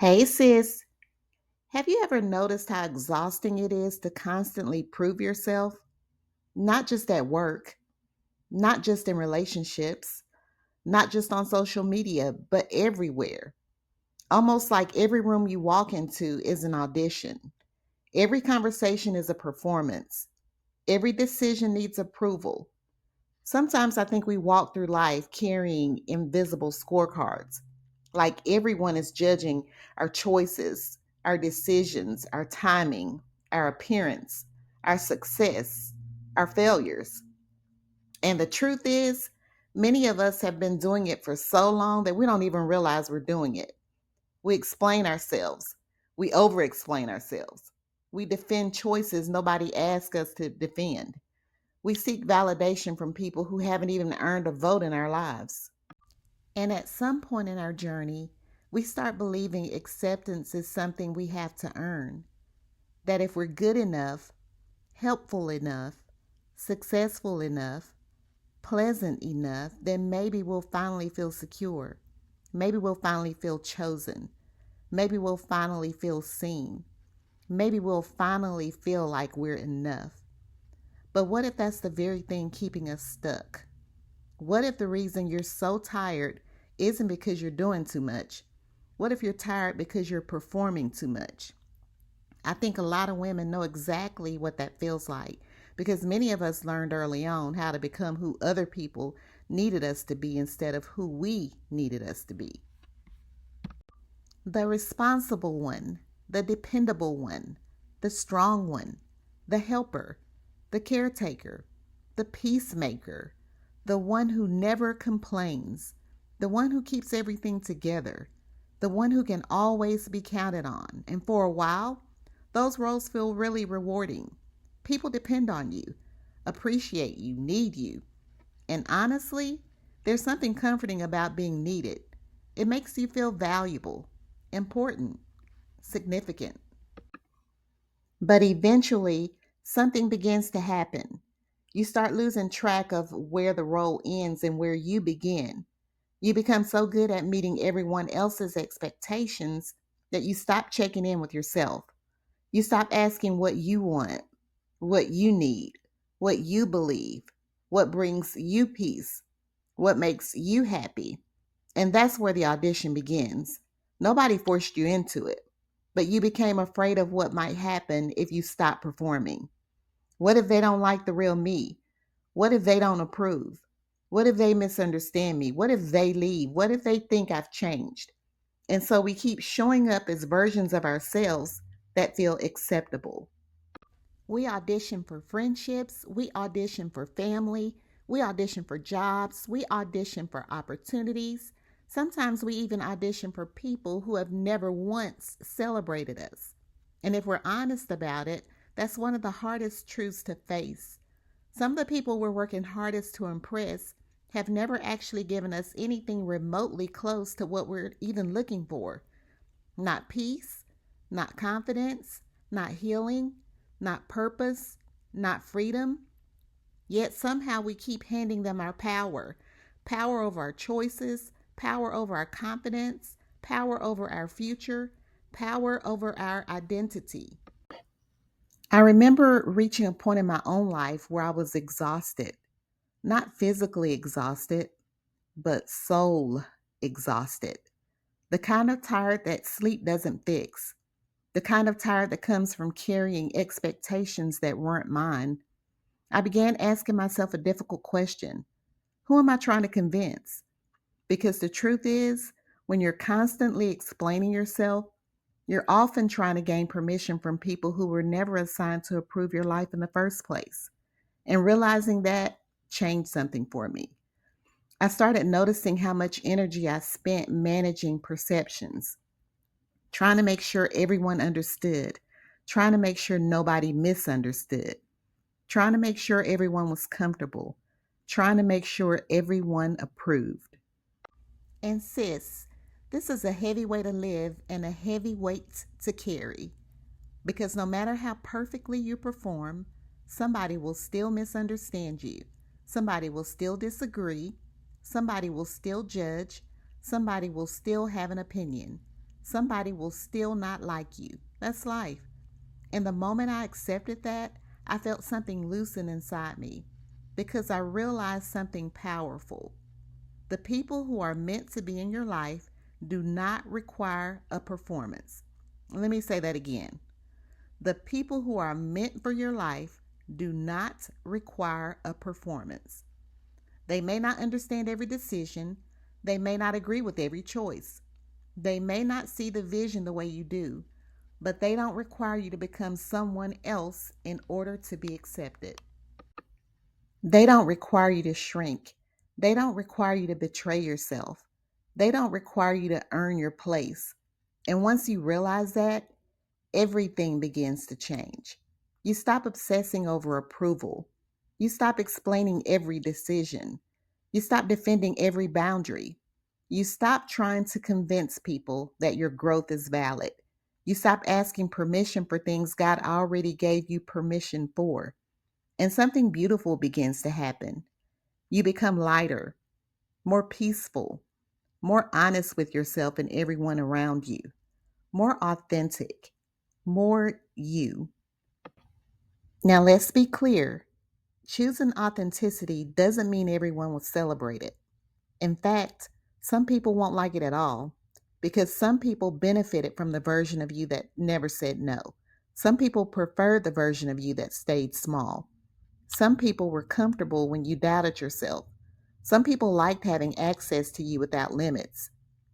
Hey sis, have you ever noticed how exhausting it is to constantly prove yourself? Not just at work, not just in relationships, not just on social media, but everywhere. Almost like every room you walk into is an audition. Every conversation is a performance. Every decision needs approval. Sometimes I think we walk through life carrying invisible scorecards, like everyone is judging our choices, our decisions, our timing, our appearance, our success, our failures. And the truth is, many of us have been doing it for so long that we don't even realize we're doing it. We explain ourselves, we over explain ourselves, we defend choices nobody asked us to defend. We seek validation from people who haven't even earned a vote in our lives. And at some point in our journey, we start believing acceptance is something we have to earn. That if we're good enough, helpful enough, successful enough, pleasant enough, then maybe we'll finally feel secure. Maybe we'll finally feel chosen. Maybe we'll finally feel seen. Maybe we'll finally feel like we're enough. But what if that's the very thing keeping us stuck? What if the reason you're so tired isn't because you're doing too much? What if you're tired because you're performing too much? I think a lot of women know exactly what that feels like because many of us learned early on how to become who other people needed us to be instead of who we needed us to be. The responsible one, the dependable one, the strong one, the helper, the caretaker, the peacemaker, the one who never complains, the one who keeps everything together, the one who can always be counted on. And for a while, those roles feel really rewarding. People depend on you, appreciate you, need you. And honestly, there's something comforting about being needed. It makes you feel valuable, important, significant. But eventually, something begins to happen. You start losing track of where the role ends and where you begin. You become so good at meeting everyone else's expectations that you stop checking in with yourself. You stop asking what you want, what you need, what you believe, what brings you peace, what makes you happy. And that's where the audition begins. Nobody forced you into it, but you became afraid of what might happen if you stop performing. What if they don't like the real me? What if they don't approve? What if they misunderstand me? What if they leave? What if they think I've changed? And so we keep showing up as versions of ourselves that feel acceptable. We audition for friendships, we audition for family, we audition for jobs, we audition for opportunities. Sometimes we even audition for people who have never once celebrated us. And if we're honest about it, that's one of the hardest truths to face. Some of the people we're working hardest to impress have never actually given us anything remotely close to what we're even looking for. Not peace, not confidence, not healing, not purpose, not freedom. Yet somehow we keep handing them our power over our choices, power over our confidence, power over our future, power over our identity. I remember reaching a point in my own life where I was exhausted, not physically exhausted, but soul exhausted. The kind of tired that sleep doesn't fix, the kind of tired that comes from carrying expectations that weren't mine. I began asking myself a difficult question. Who am I trying to convince? Because the truth is, when you're constantly explaining yourself, you're often trying to gain permission from people who were never assigned to approve your life in the first place. And realizing that changed something for me. I started noticing how much energy I spent managing perceptions, trying to make sure everyone understood, trying to make sure nobody misunderstood, trying to make sure everyone was comfortable, trying to make sure everyone approved. And sis, this is a heavy way to live and a heavy weight to carry because no matter how perfectly you perform, somebody will still misunderstand you. Somebody will still disagree. Somebody will still judge. Somebody will still have an opinion. Somebody will still not like you. That's life. And the moment I accepted that, I felt something loosen inside me because I realized something powerful. The people who are meant to be in your life do not require a performance. Let me say that again. The people who are meant for your life do not require a performance. They may not understand every decision, they may not agree with every choice, they may not see the vision the way you do, but they don't require you to become someone else in order to be accepted. They don't require you to shrink. They don't require you to betray yourself. They don't require you to earn your place. And once you realize that, everything begins to change. You stop obsessing over approval. You stop explaining every decision. You stop defending every boundary. You stop trying to convince people that your growth is valid. You stop asking permission for things God already gave you permission for. And something beautiful begins to happen. You become lighter, more peaceful, more honest with yourself and everyone around you, more authentic, more you. Now, let's be clear. Choosing authenticity doesn't mean everyone will celebrate it. In fact, some people won't like it at all because some people benefited from the version of you that never said no. Some people preferred the version of you that stayed small. Some people were comfortable when you doubted yourself. Some people liked having access to you without limits.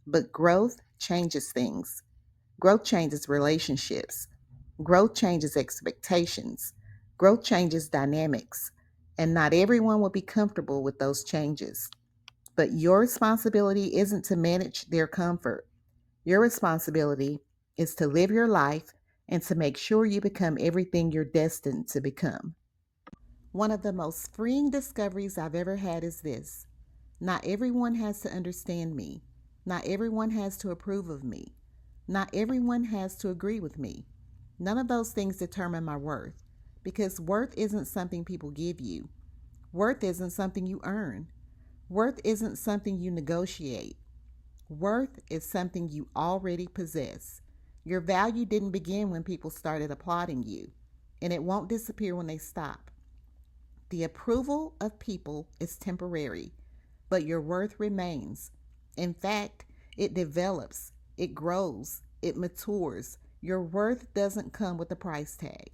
But growth changes things. Growth changes relationships. Growth changes expectations. Growth changes dynamics. And not everyone will be comfortable with those changes. But your responsibility isn't to manage their comfort. Your responsibility is to live your life and to make sure you become everything you're destined to become. One of the most freeing discoveries I've ever had is this: not everyone has to understand me. Not everyone has to approve of me. Not everyone has to agree with me. None of those things determine my worth because worth isn't something people give you. Worth isn't something you earn. Worth isn't something you negotiate. Worth is something you already possess. Your value didn't begin when people started applauding you, and it won't disappear when they stop. The approval of people is temporary, but your worth remains. In fact, it develops, it grows, it matures. Your worth doesn't come with a price tag.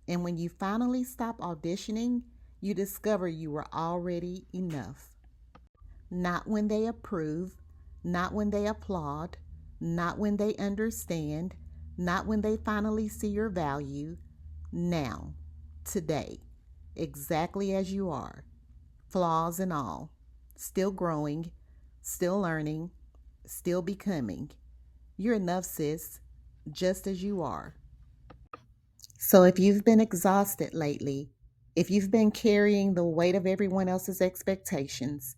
And when you finally stop auditioning, you discover you were already enough. Not when they approve, not when they applaud, not when they understand, not when they finally see your value. Now, today, exactly as you are, flaws and all, still growing, still learning, still becoming. You're enough, sis, just as you are. So if you've been exhausted lately, if you've been carrying the weight of everyone else's expectations,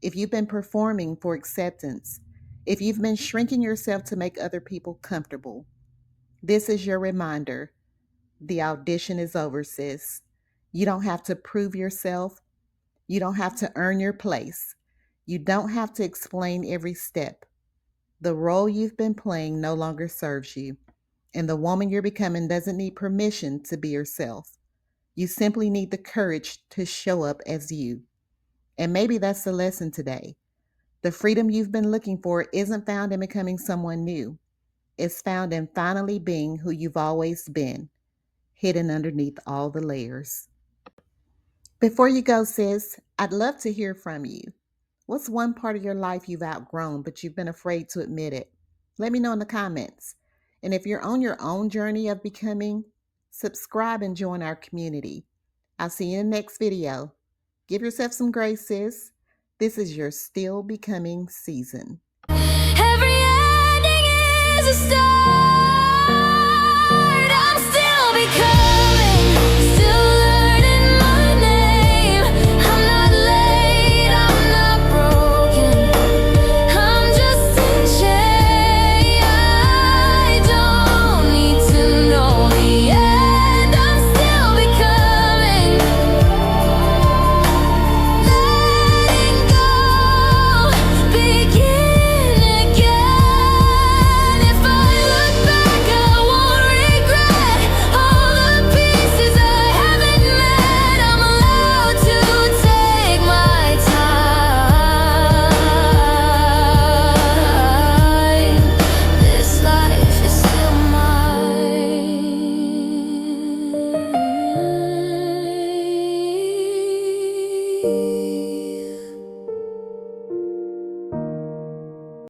if you've been performing for acceptance, if you've been shrinking yourself to make other people comfortable, this is your reminder. The audition is over, sis. You don't have to prove yourself. You don't have to earn your place. You don't have to explain every step. The role you've been playing no longer serves you, and the woman you're becoming doesn't need permission to be yourself. You simply need the courage to show up as you. And maybe that's the lesson today. The freedom you've been looking for isn't found in becoming someone new. It's found in finally being who you've always been, hidden underneath all the layers. Before you go, sis, I'd love to hear from you. What's one part of your life you've outgrown, but you've been afraid to admit it? Let me know in the comments. And if you're on your own journey of becoming, subscribe and join our community. I'll see you in the next video. Give yourself some grace, sis. This is your still becoming season.